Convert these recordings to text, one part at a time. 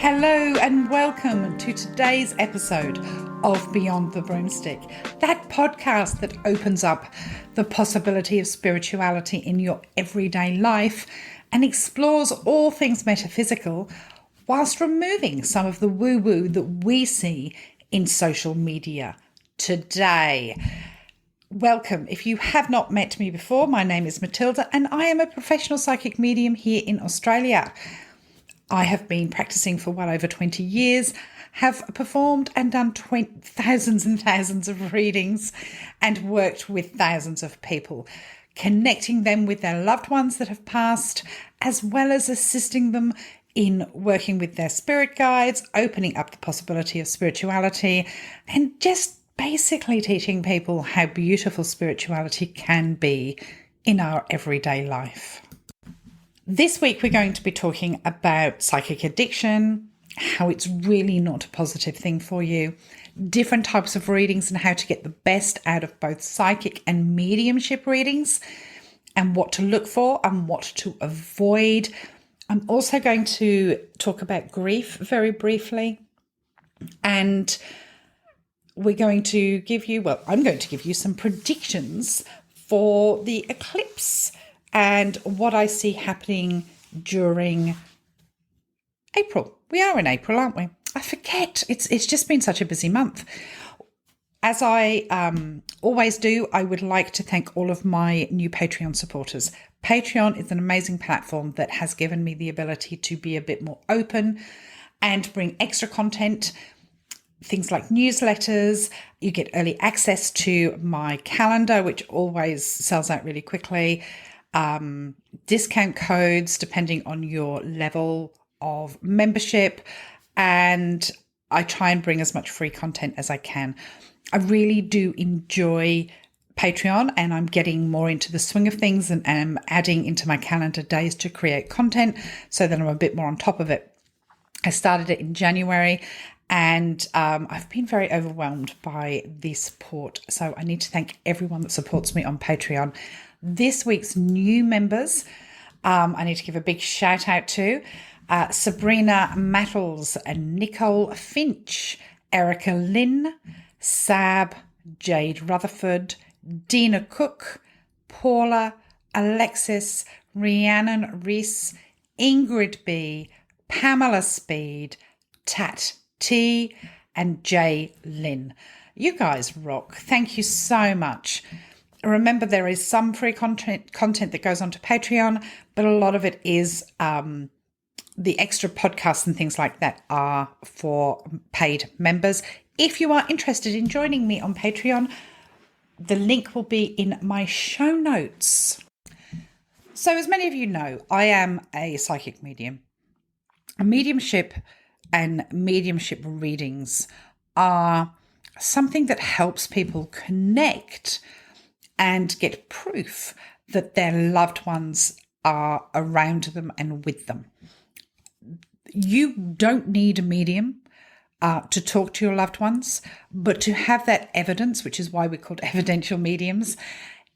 Hello and welcome to today's episode of Beyond the Broomstick, that podcast that opens up the possibility of spirituality in your everyday life and explores all things metaphysical whilst removing some of the woo-woo that we see in social media today. Welcome. If you have not met me before, my name is Matilda and I am a professional psychic medium here in Australia. I have been practicing for well over 20 years, have performed and done thousands and thousands of readings and worked with thousands of people, connecting them with their loved ones that have passed, as well as assisting them in working with their spirit guides, opening up the possibility of spirituality, and just basically teaching people how beautiful spirituality can be in our everyday life. This week, we're going to be talking about psychic addiction, how it's really not a positive thing for you, different types of readings and how to get the best out of both psychic and mediumship readings, and what to look for and what to avoid. I'm also going to talk about grief very briefly, and I'm going to give you some predictions for the eclipse and what I see happening during April. We are in April, aren't we? I forget. It's just been such a busy month. As I always do, I would like to thank all of my new Patreon supporters. Patreon is an amazing platform that has given me the ability to be a bit more open and bring extra content, things like newsletters. You get early access to my calendar, which always sells out really quickly. Discount codes depending on your level of membership, and I try and bring as much free content as I can. I really do enjoy Patreon, and I'm getting more into the swing of things and am adding into my calendar days to create content so that I'm a bit more on top of it. I started it in January, and I've been very overwhelmed by the support. So I need to thank everyone that supports me on Patreon. This week's new members, I need to give a big shout out to Sabrina Mattles and Nicole Finch, Erica Lynn, Sab, Jade Rutherford, Dina Cook, Paula, Alexis, Rhiannon Reese, Ingrid B, Pamela Speed, Tat T, and Jay Lynn. You guys rock. Thank you so much. Remember, there is some free content that goes onto Patreon, but a lot of it is the extra podcasts and things like that are for paid members. If you are interested in joining me on Patreon, the link will be in my show notes. So as many of you know, I am a psychic medium. A mediumship and mediumship readings are something that helps people connect and get proof that their loved ones are around them and with them. You don't need a medium to talk to your loved ones, but to have that evidence, which is why we're called evidential mediums,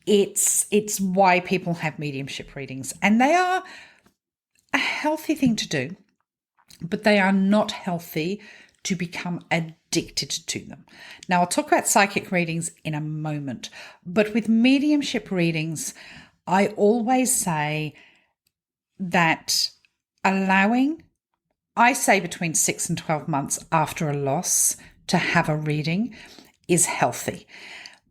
it's why people have mediumship readings. And they are a healthy thing to do, but they are not healthy to become addicted to them. Now, I'll talk about psychic readings in a moment, but with mediumship readings, I always say that I say between 6 and 12 months after a loss to have a reading is healthy.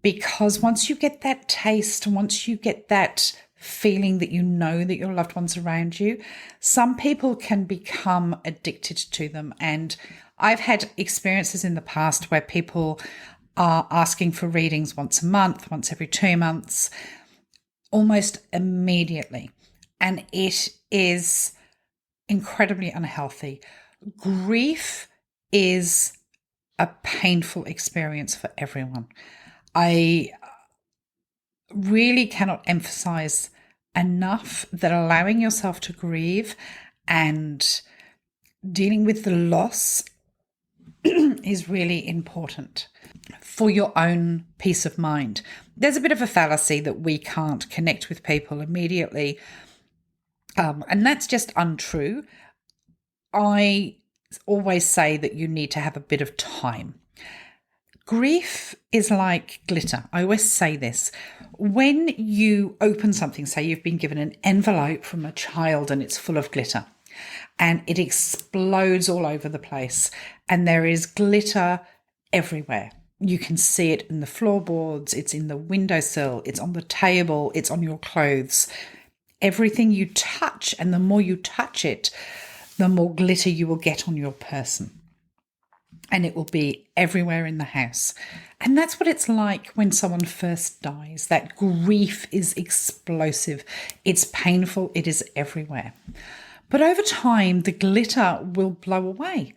Because once you get that taste, once you get that feeling that you know that your loved one's around you, some people can become addicted to them. And I've had experiences in the past where people are asking for readings once a month, once every 2 months, almost immediately. And it is incredibly unhealthy. Grief is a painful experience for everyone. I really cannot emphasize enough that allowing yourself to grieve and dealing with the loss is really important for your own peace of mind. There's a bit of a fallacy that we can't connect with people immediately, and that's just untrue. I always say that you need to have a bit of time. Grief is like glitter. I always say this. When you open something, say you've been given an envelope from a child and it's full of glitter and it explodes all over the place and there is glitter everywhere. You can see it in the floorboards, it's in the windowsill, it's on the table, it's on your clothes. Everything you touch, and the more you touch it, the more glitter you will get on your person. And it will be everywhere in the house. And that's what it's like when someone first dies. That grief is explosive. It's painful. It is everywhere. But over time, the glitter will blow away.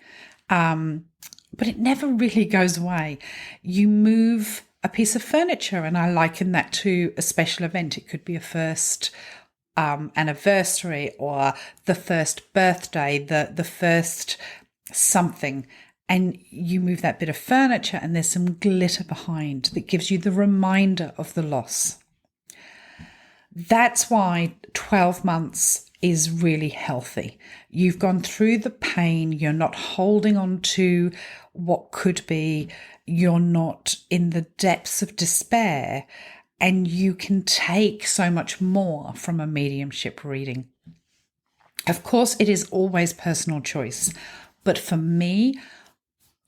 But it never really goes away. You move a piece of furniture, and I liken that to a special event. It could be a first anniversary or the first birthday, the first something. And you move that bit of furniture and there's some glitter behind that gives you the reminder of the loss. That's why 12 months is really healthy. You've gone through the pain. You're not holding on to what could be. You're not in the depths of despair. And you can take so much more from a mediumship reading. Of course, it is always personal choice. But for me,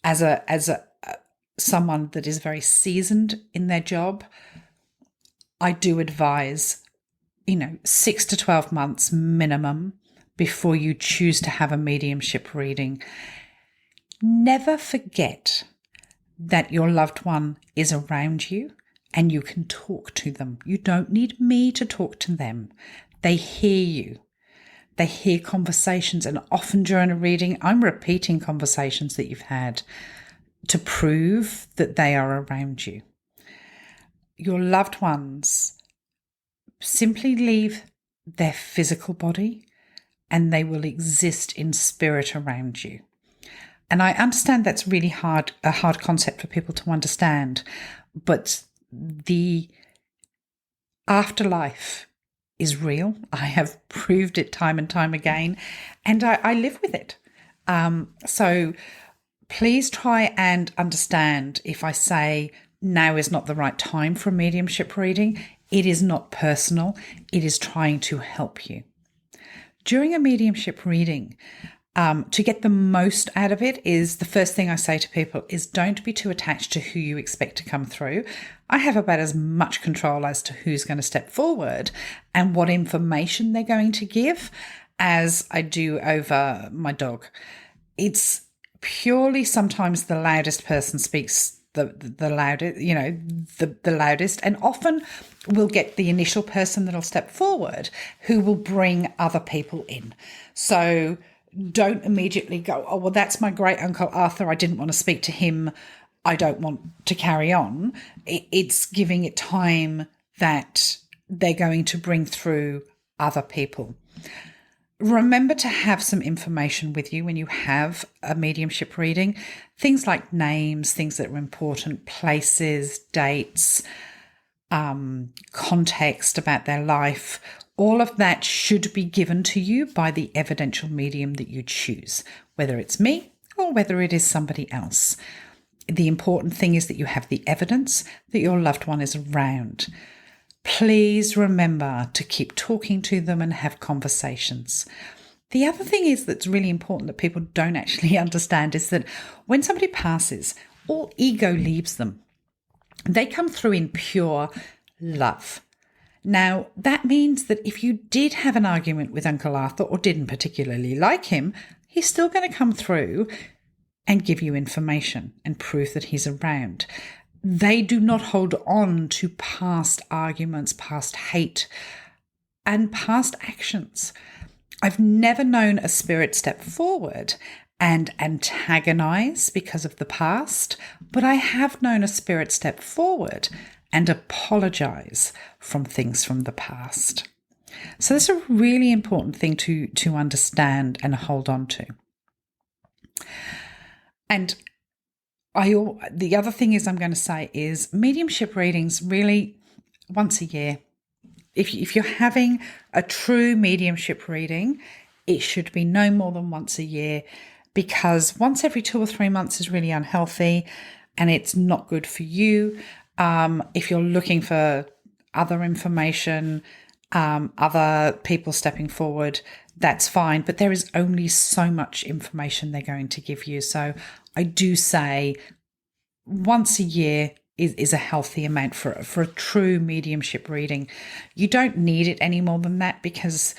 as someone that is very seasoned in their job, I do advise, 6 to 12 months minimum before you choose to have a mediumship reading. Never forget that your loved one is around you and you can talk to them. You don't need me to talk to them. They hear you. They hear conversations, and often during a reading, I'm repeating conversations that you've had to prove that they are around you. Your loved ones simply leave their physical body and they will exist in spirit around you. And I understand that's really a hard concept for people to understand, but the afterlife is real. I have proved it time and time again, and I live with it. So please try and understand if I say now is not the right time for a mediumship reading. It is not personal. It is trying to help you. During a mediumship reading, to get the most out of it is the first thing I say to people is don't be too attached to who you expect to come through. I have about as much control as to who's going to step forward and what information they're going to give as I do over my dog. It's purely sometimes the loudest person speaks the loudest, the loudest, and often we'll get the initial person that'll step forward who will bring other people in. So don't immediately go, oh, well, that's my great uncle Arthur. I didn't want to speak to him. I don't want to carry on. It's giving it time that they're going to bring through other people. Remember to have some information with you when you have a mediumship reading. Things like names, things that are important, places, dates, context about their life. All of that should be given to you by the evidential medium that you choose, whether it's me or whether it is somebody else. The important thing is that you have the evidence that your loved one is around. Please remember to keep talking to them and have conversations. The other thing is that's really important that people don't actually understand is that when somebody passes, all ego leaves them. They come through in pure love. Now, that means that if you did have an argument with Uncle Arthur or didn't particularly like him, he's still going to come through and give you information and prove that he's around. They do not hold on to past arguments, past hate, and past actions. I've never known a spirit step forward and antagonize because of the past, but I have known a spirit step forward and apologize from things from the past. So that's a really important thing to understand and hold on to. And the other thing is I'm going to say is mediumship readings really once a year. If you're having a true mediumship reading, it should be no more than once a year because once every 2 or 3 months is really unhealthy and it's not good for you. If you're looking for other information, other people stepping forward, that's fine. But there is only so much information they're going to give you. So I do say once a year is a healthy amount for a true mediumship reading. You don't need it any more than that, because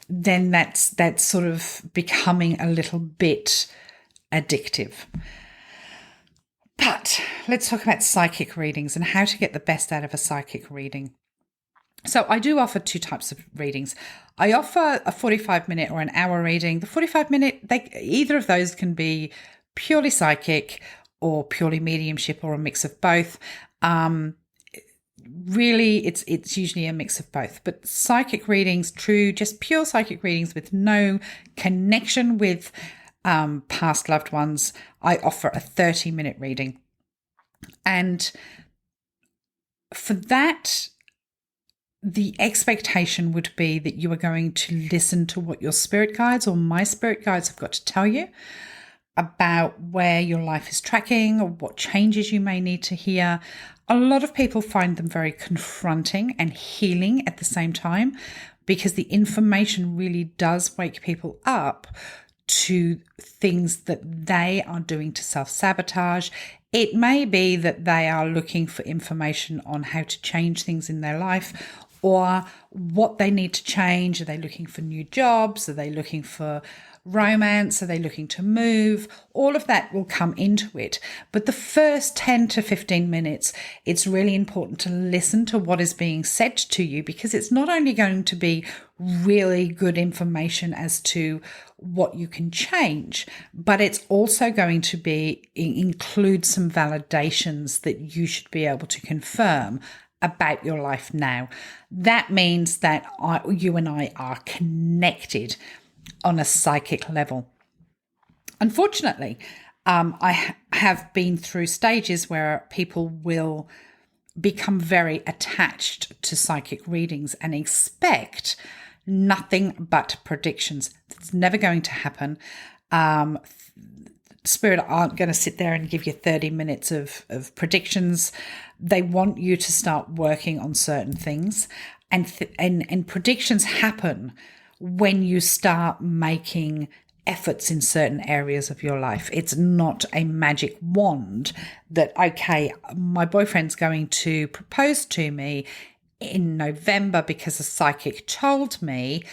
then that's sort of becoming a little bit addictive. But let's talk about psychic readings and how to get the best out of a psychic reading. So I do offer 2 types of readings. I offer a 45-minute or an hour reading. The 45-minute, either of those can be purely psychic or purely mediumship, or a mix of both. Really, it's usually a mix of both. But psychic readings, just pure psychic readings with no connection with past loved ones, I offer a 30-minute reading. And for that, the expectation would be that you are going to listen to what your spirit guides or my spirit guides have got to tell you about where your life is tracking or what changes you may need to hear. A lot of people find them very confronting and healing at the same time, because the information really does wake people up to things that they are doing to self-sabotage. It may be that they are looking for information on how to change things in their life, or what they need to change. Are they looking for new jobs? Are they looking for romance? Are they looking to move? All of that will come into it. But the first 10 to 15 minutes, it's really important to listen to what is being said to you, because it's not only going to be really good information as to what you can change, but it's also going to include some validations that you should be able to confirm about your life now. That means that you and I are connected on a psychic level. Unfortunately, I have been through stages where people will become very attached to psychic readings and expect nothing but predictions. It's never going to happen. Spirit aren't going to sit there and give you 30 minutes of predictions. They want you to start working on certain things, and predictions happen when you start making efforts in certain areas of your life. It's not a magic wand that, okay, my boyfriend's going to propose to me in November because a psychic told me,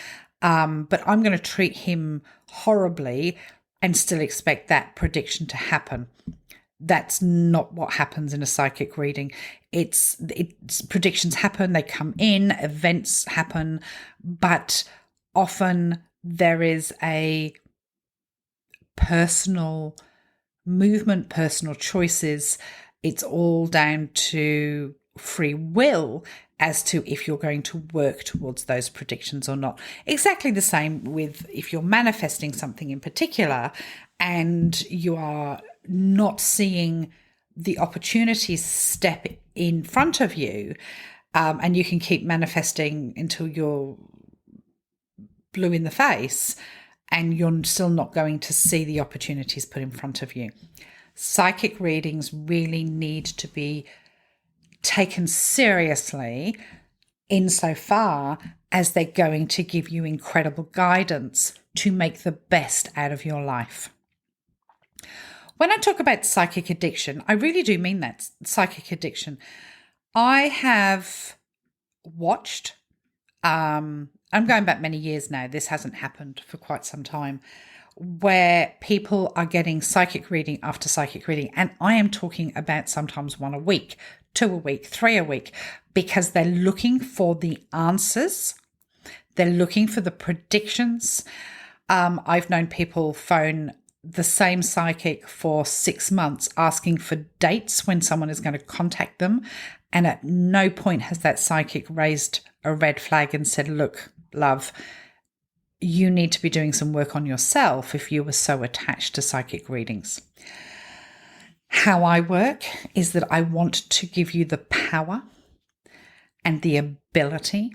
but I'm going to treat him horribly and still expect that prediction to happen. That's not what happens in a psychic reading. It's predictions happen, they come in, events happen, but often there is a personal movement, personal choices. It's all down to free will as to if you're going to work towards those predictions or not. Exactly the same with if you're manifesting something in particular and you are not seeing the opportunities step in front of you, and you can keep manifesting until you're blue in the face and you're still not going to see the opportunities put in front of you. Psychic readings really need to be taken seriously insofar as they're going to give you incredible guidance to make the best out of your life. When I talk about psychic addiction, I really do mean that, psychic addiction. I have watched, I'm going back many years now, this hasn't happened for quite some time, where people are getting psychic reading after psychic reading. And I am talking about sometimes 1 a week, 2 a week, 3 a week, because they're looking for the answers. They're looking for the predictions. I've known people phone the same psychic for 6 months asking for dates when someone is going to contact them. And at no point has that psychic raised a red flag and said, look, love, you need to be doing some work on yourself if you were so attached to psychic readings. How I work is that I want to give you the power and the ability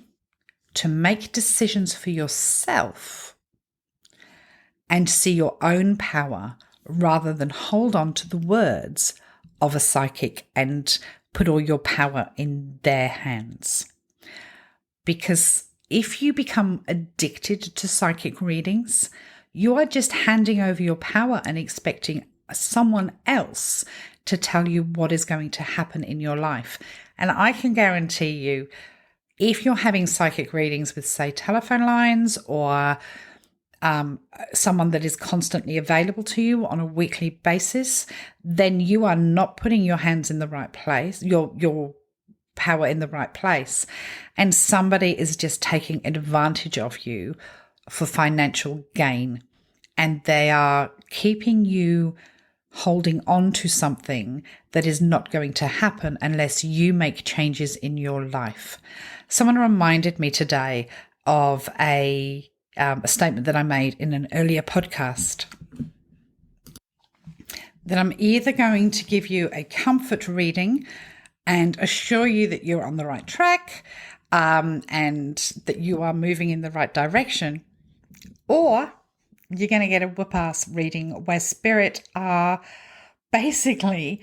to make decisions for yourself and see your own power rather than hold on to the words of a psychic and put all your power in their hands. Because if you become addicted to psychic readings, you are just handing over your power and expecting someone else to tell you what is going to happen in your life. And I can guarantee you, if you're having psychic readings with, say, telephone lines or someone that is constantly available to you on a weekly basis, then you are not putting your hands in the right place, your power in the right place. And somebody is just taking advantage of you for financial gain. And they are keeping you holding on to something that is not going to happen unless you make changes in your life. Someone reminded me today of a statement that I made in an earlier podcast, that I'm either going to give you a comfort reading and assure you that you're on the right track and that you are moving in the right direction, or you're going to get a whoop-ass reading where spirit are basically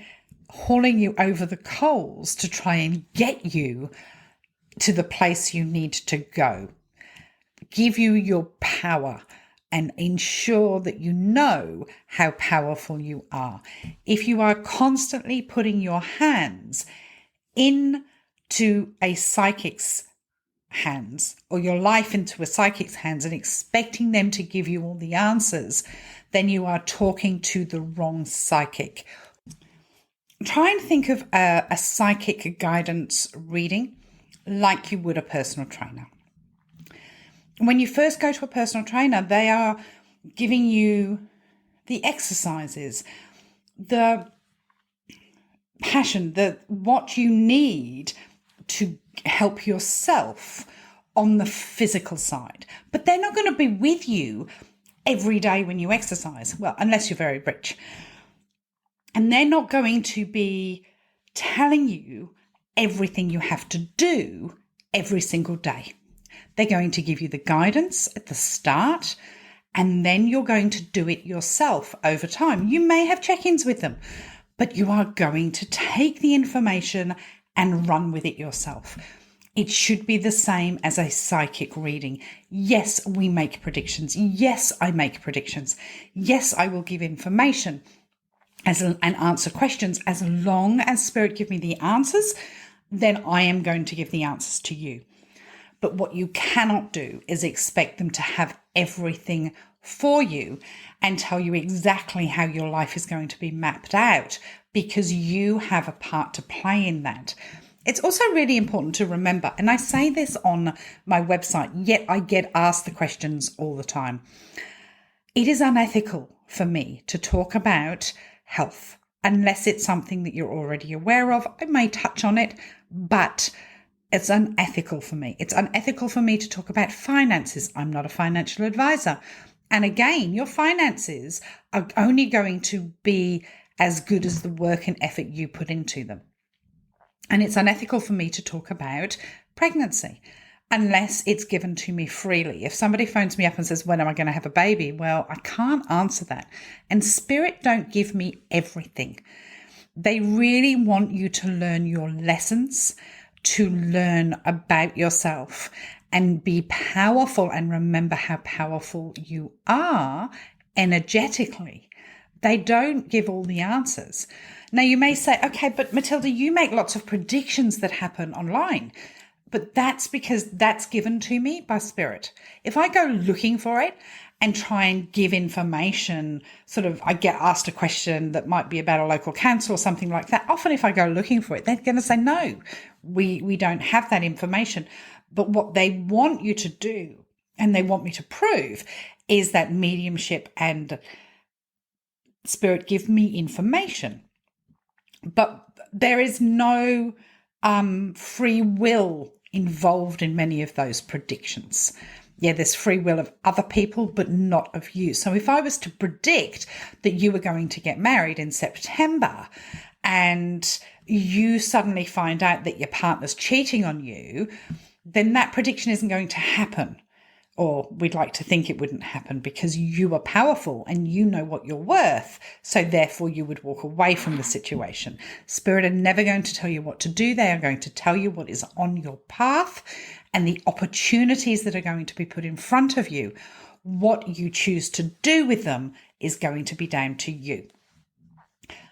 hauling you over the coals to try and get you to the place you need to go. Give you your power and ensure that you know how powerful you are. If you are constantly putting your hands into a psychic's hands or your life into a psychic's hands and expecting them to give you all the answers, then you are talking to the wrong psychic. Try and think of a psychic guidance reading like you would a personal trainer. When you first go to a personal trainer, they are giving you the exercises, the passion, what you need to help yourself on the physical side. But they're not going to be with you every day when you exercise, well, unless you're very rich. And they're not going to be telling you everything you have to do every single day. They're going to give you the guidance at the start, and then you're going to do it yourself over time. You may have check-ins with them, but you are going to take the information and run with it yourself. It should be the same as a psychic reading. Yes, we make predictions. Yes, I make predictions. Yes, I will give information and answer questions. As long as Spirit give me the answers, then I am going to give the answers to you. But what you cannot do is expect them to have everything for you and tell you exactly how your life is going to be mapped out, because you have a part to play in that. It's also really important to remember, and I say this on my website, yet I get asked the questions all the time. It is unethical for me to talk about health unless it's something that you're already aware of. I may touch on it, but it's unethical for me. It's unethical for me to talk about finances. I'm not a financial advisor. And again, your finances are only going to be as good as the work and effort you put into them. And it's unethical for me to talk about pregnancy unless it's given to me freely. If somebody phones me up and says, when am I going to have a baby? Well, I can't answer that. And Spirit don't give me everything. They really want you to learn your lessons, to learn about yourself and be powerful, and remember how powerful you are energetically. They don't give all the answers. Now, you may say, okay, but Matilda, you make lots of predictions that happen online. But that's because that's given to me by Spirit. If I go looking for it and try and give information, sort of, I get asked a question that might be about a local council or something like that. Often if I go looking for it, they're going to say, no, we don't have that information. But what they want you to do, and they want me to prove, is that mediumship and Spirit give me information. But there is no free will involved in many of those predictions. Yeah, there's free will of other people, but not of you. So if I was to predict that you were going to get married in September and you suddenly find out that your partner's cheating on you, then that prediction isn't going to happen. or we'd like to think it wouldn't happen because you are powerful and you know what you're worth. So therefore you would walk away from the situation. Spirit are never going to tell you what to do. They are going to tell you what is on your path and the opportunities that are going to be put in front of you. What you choose to do with them is going to be down to you.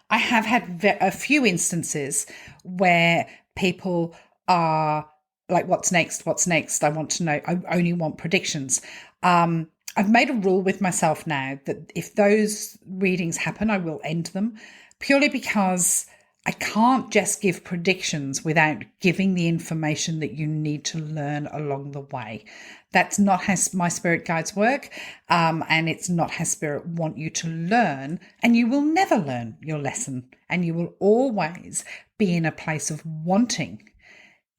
I have had a few instances where people are like, what's next? What's next? I want to know. I only want predictions. I've made a rule with myself now that if those readings happen, I will end them, purely because I can't just give predictions without giving the information that you need to learn along the way. That's not how my spirit guides work, and it's not how spirit want you to learn, and you will never learn your lesson, and you will always be in a place of wanting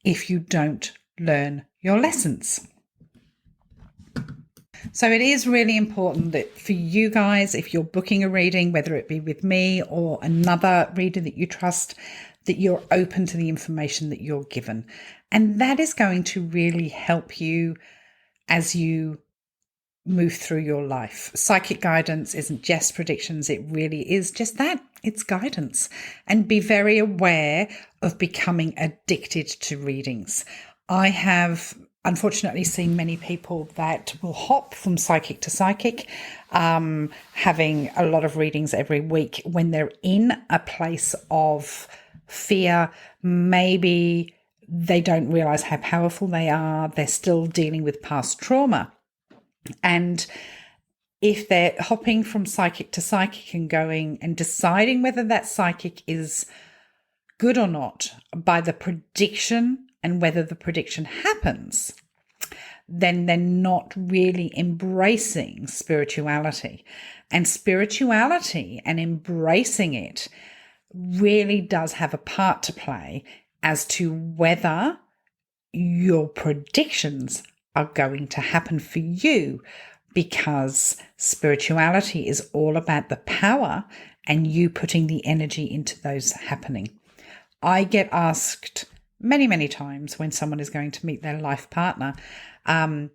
if you don't learn your lessons. So it is really important that for you guys, if you're booking a reading, whether it be with me or another reader that you trust, that you're open to the information that you're given. And that is going to really help you as you move through your life. Psychic guidance isn't just predictions. It really is just that. It's guidance. And be very aware of becoming addicted to readings. I have unfortunately seen many people that will hop from psychic to psychic, having a lot of readings every week when they're in a place of fear. Maybe they don't realize how powerful they are. They're still dealing with past trauma. And if they're hopping from psychic to psychic and going and deciding whether that psychic is good or not by the prediction and whether the prediction happens, then they're not really embracing spirituality. And spirituality and embracing it really does have a part to play as to whether your predictions are going to happen for you, because spirituality is all about the power and you putting the energy into those happening. I get asked many, many times when someone is going to meet their life partner, and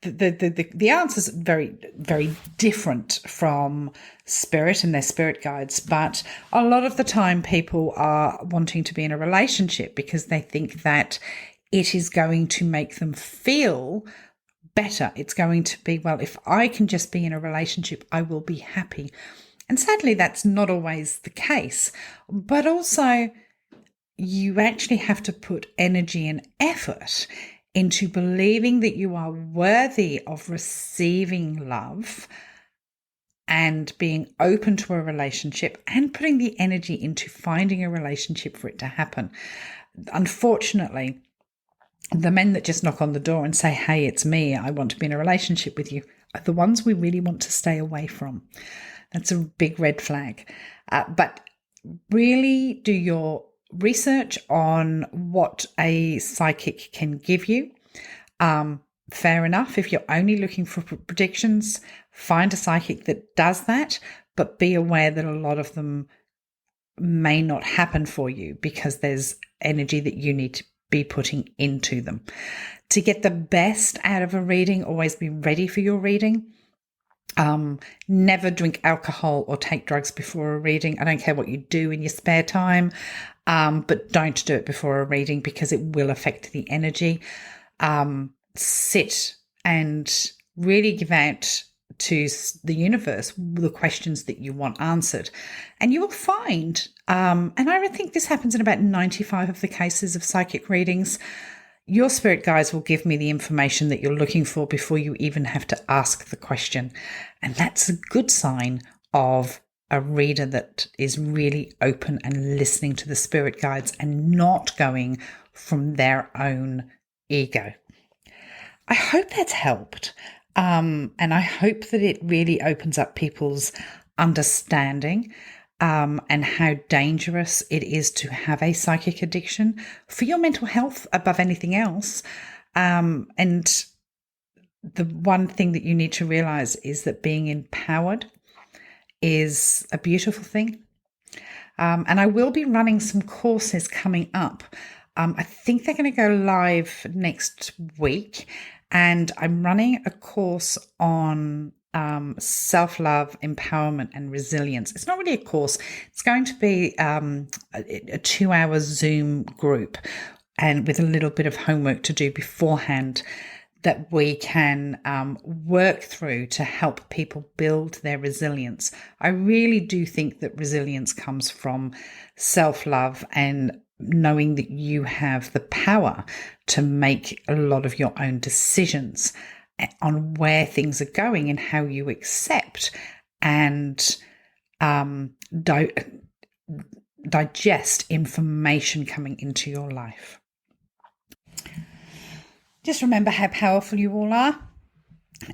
the answer is very, very different from spirit and their spirit guides. But a lot of the time people are wanting to be in a relationship because they think that it is going to make them feel better. It's going to be, well, if I can just be in a relationship, I will be happy. And sadly, that's not always the case. But also, you actually have to put energy and effort into believing that you are worthy of receiving love and being open to a relationship and putting the energy into finding a relationship for it to happen. Unfortunately, the men that just knock on the door and say, hey, it's me, I want to be in a relationship with you, are the ones we really want to stay away from. That's a big red flag. But really do your research on what a psychic can give you. Fair enough. If you're only looking for predictions, find a psychic that does that, but be aware that a lot of them may not happen for you because there's energy that you need to be putting into them. To get the best out of a reading, always be ready for your reading. Never drink alcohol or take drugs before a reading. I don't care what you do in your spare time, but don't do it before a reading because it will affect the energy. Sit and really give out to the universe the questions that you want answered. And you will find, and I think this happens in about 95 of the cases of psychic readings, your spirit guides will give me the information that you're looking for before you even have to ask the question. And that's a good sign of a reader that is really open and listening to the spirit guides and not going from their own ego. I hope that's helped. And I hope that it really opens up people's understanding and how dangerous it is to have a psychic addiction for your mental health above anything else. And the one thing that you need to realize is that being empowered is a beautiful thing. And I will be running some courses coming up I think they're going to go live next week, and I'm running a course on self-love, empowerment, and resilience. It's not really a course. It's going to be a 2-hour Zoom group, and with a little bit of homework to do beforehand that we can work through to help people build their resilience. I really do think that resilience comes from self-love and knowing that you have the power to make a lot of your own decisions on where things are going and how you accept and digest information coming into your life. Just remember how powerful you all are.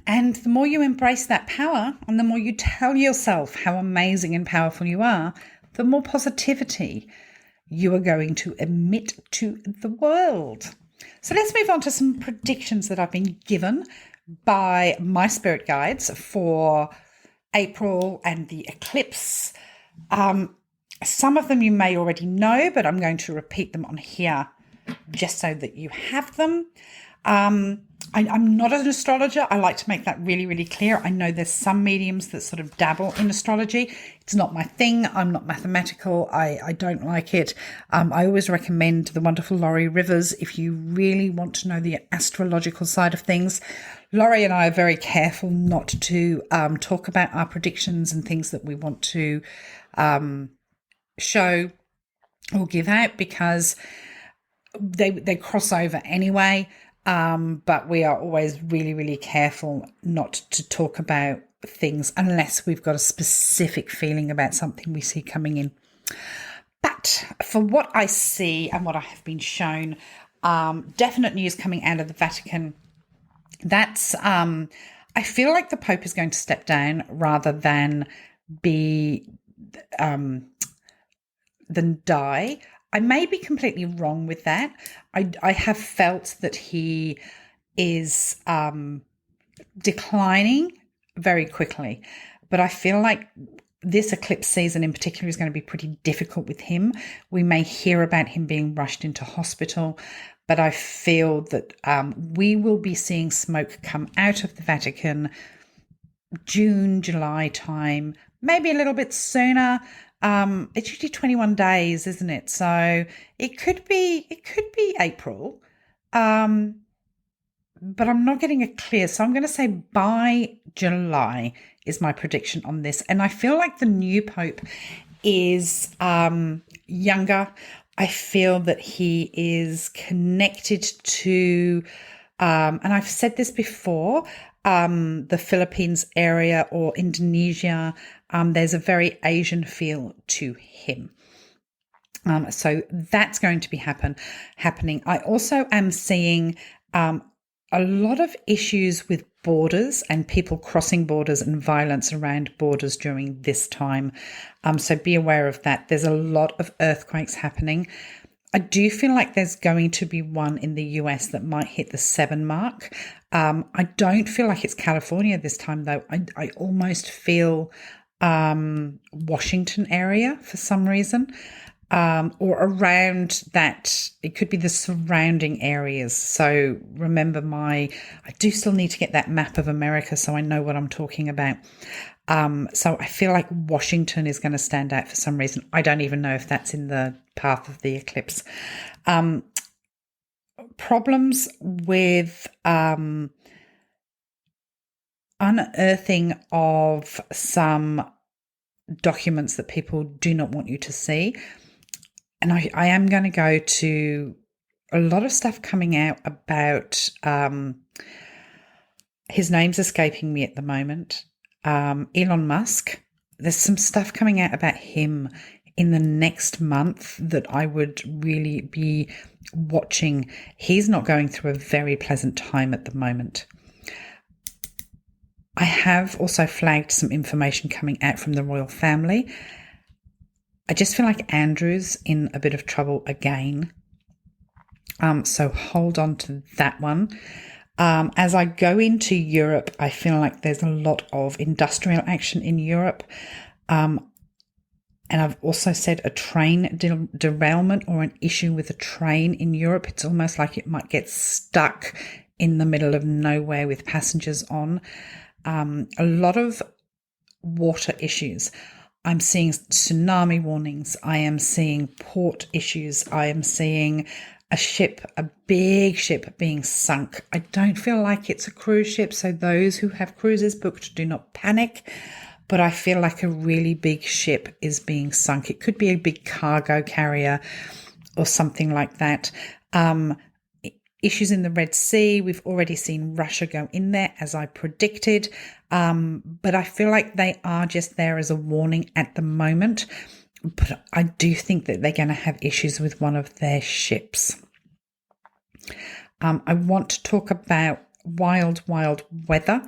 And the more you embrace that power and the more you tell yourself how amazing and powerful you are, the more positivity you are going to emit to the world. So let's move on to some predictions that I've been given by my spirit guides for April and the eclipse. Some of them you may already know, but I'm going to repeat them on here just so that you have them. I'm not an astrologer. I like to make that really, really clear. I know there's some mediums that sort of dabble in astrology. It's not my thing. I'm not mathematical. I don't like it. I always recommend the wonderful Laurie Rivers if you really want to know the astrological side of things. Laurie and I are very careful not to talk about our predictions and things that we want to show or give out because they cross over anyway. But we are always really, really careful not to talk about things unless we've got a specific feeling about something we see coming in. But for what I see and what I have been shown, definite news coming out of the Vatican. That's, I feel like the Pope is going to step down rather than than die. I may be completely wrong with that. I have felt that he is declining very quickly, but I feel like this eclipse season in particular is going to be pretty difficult with him. We may hear about him being rushed into hospital, but I feel that we will be seeing smoke come out of the Vatican June, July time, maybe a little bit sooner. It's usually 21 days, isn't it? So it could be April, but I'm not getting it clear. So I'm going to say by July is my prediction on this. And I feel like the new Pope is younger. I feel that he is connected to, and I've said this before, the Philippines area or Indonesia. There's a very Asian feel to him. So that's going to be happening. I also am seeing a lot of issues with borders and people crossing borders and violence around borders during this time. So be aware of that. There's a lot of earthquakes happening. I do feel like there's going to be one in the US that might hit the 7 mark. I don't feel like it's California this time, though. I almost feel Washington area for some reason, or around that. It could be the surrounding areas. So remember I do still need to get that map of America so I know what I'm talking about. So I feel like Washington is going to stand out for some reason. I don't even know if that's in the path of the eclipse. Problems with unearthing of some documents that people do not want you to see. And I am going to go to a lot of stuff coming out about, his name's escaping me at the moment, Elon Musk. There's some stuff coming out about him in the next month that I would really be watching. He's not going through a very pleasant time at the moment. I have also flagged some information coming out from the royal family. I just feel like Andrew's in a bit of trouble again. So hold on to that one. As I go into Europe, I feel like there's a lot of industrial action in Europe. And And I've also said a train derailment or an issue with a train in Europe. It's almost like it might get stuck in the middle of nowhere with passengers on. A lot of water issues. I'm seeing tsunami warnings. I am seeing port issues. I am seeing a big ship being sunk. I don't feel like it's a cruise ship, so those who have cruises booked, do not panic. But I feel like a really big ship is being sunk. It could be a big cargo carrier or something like that. Issues in the Red Sea. We've already seen Russia go in there, as I predicted. But I feel like they are just there as a warning at the moment. But I do think that they're going to have issues with one of their ships. I want to talk about wild weather.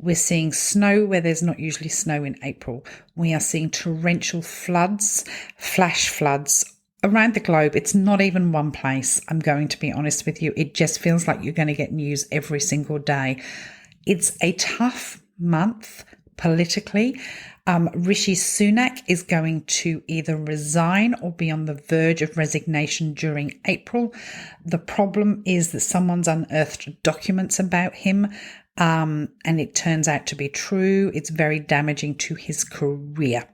We're seeing snow where there's not usually snow in April. We are seeing torrential floods, flash floods around the globe. It's not even one place, I'm going to be honest with you. It just feels like you're going to get news every single day. It's a tough month politically. Rishi Sunak is going to either resign or be on the verge of resignation during April. The problem is that someone's unearthed documents about him, and it turns out to be true. It's very damaging to his career.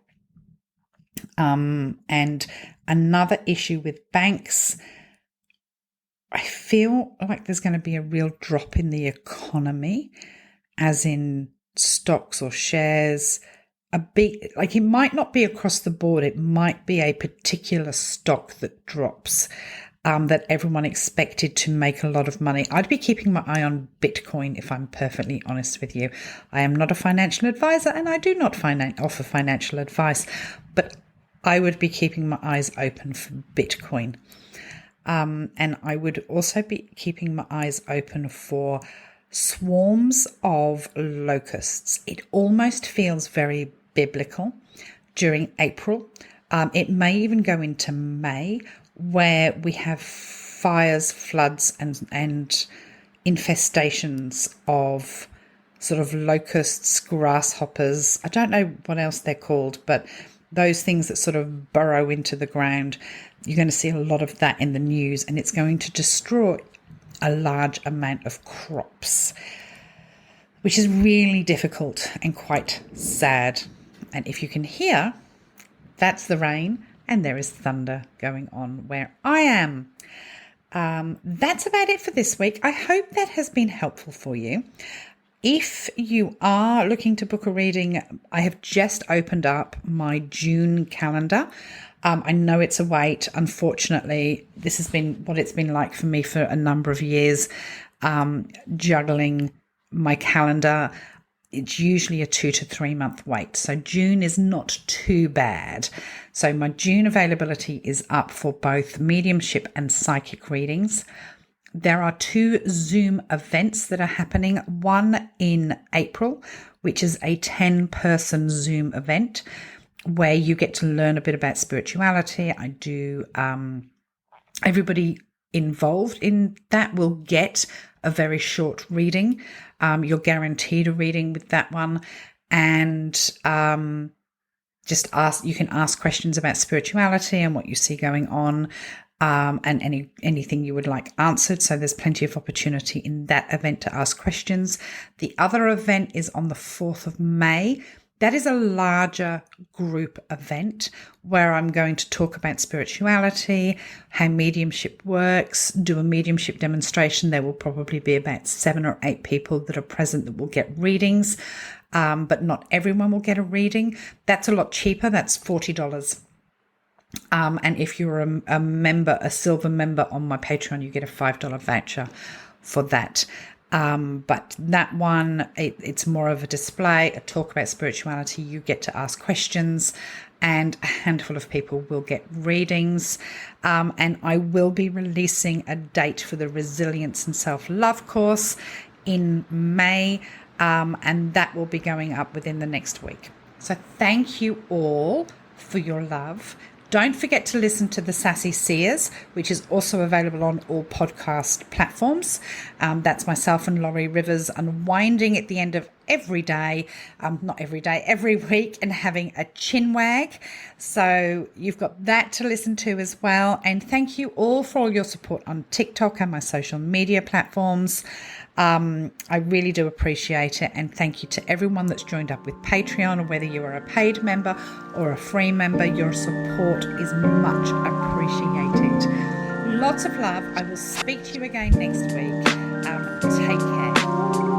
And another issue with banks, I feel like there's going to be a real drop in the economy, as in stocks or shares. It might not be across the board. It might be a particular stock that drops, that everyone expected to make a lot of money. I'd be keeping my eye on Bitcoin, if I'm perfectly honest with you. I am not a financial advisor and I do not offer financial advice, but I would be keeping my eyes open for Bitcoin. And I would also be keeping my eyes open for swarms of locusts. It almost feels very biblical during April. It may even go into May, where we have fires, floods, and infestations of sort of locusts, grasshoppers. I don't know what else they're called, but those things that sort of burrow into the ground. You're going to see a lot of that in the news, and it's going to destroy a large amount of crops, which is really difficult and quite sad. And if you can hear, that's the rain, and there is thunder going on where I am. That's about it for this week. I hope that has been helpful for you. If you are looking to book a reading, I have just opened up my June calendar. I know it's a wait. Unfortunately, this has been what it's been like for me for a number of years, juggling my calendar. It's usually a 2 to 3 month wait. So June is not too bad. So my June availability is up for both mediumship and psychic readings. There are 2 Zoom events that are happening. One in April, which is a 10-person Zoom event where you get to learn a bit about spirituality. I do, everybody involved in that will get a very short reading. You're guaranteed a reading with that one. And you can ask questions about spirituality and what you see going on, and anything you would like answered. So there's plenty of opportunity in that event to ask questions. The other event is on the 4th of May. That is a larger group event where I'm going to talk about spirituality, how mediumship works, do a mediumship demonstration. There will probably be about 7 or 8 people that are present that will get readings, but not everyone will get a reading. That's a lot cheaper. That's $40. And if you're a member, a silver member on my Patreon, you get a $5 voucher for that. But that one, it's more of a display, a talk about spirituality. You get to ask questions and a handful of people will get readings. And I will be releasing a date for the Resilience and Self-Love course in May. And that will be going up within the next week. So thank you all for your love. Don't forget to listen to The Sassy Seers, which is also available on all podcast platforms. That's myself and Laurie Rivers unwinding at the end of every day, not every day, every week, and having a chin wag. So you've got that to listen to as well. And thank you all for all your support on TikTok and my social media platforms. I really do appreciate it. And thank you to everyone that's joined up with Patreon, or whether you are a paid member or a free member, your support is much appreciated. Lots of love. I will speak to you again next week. Take care.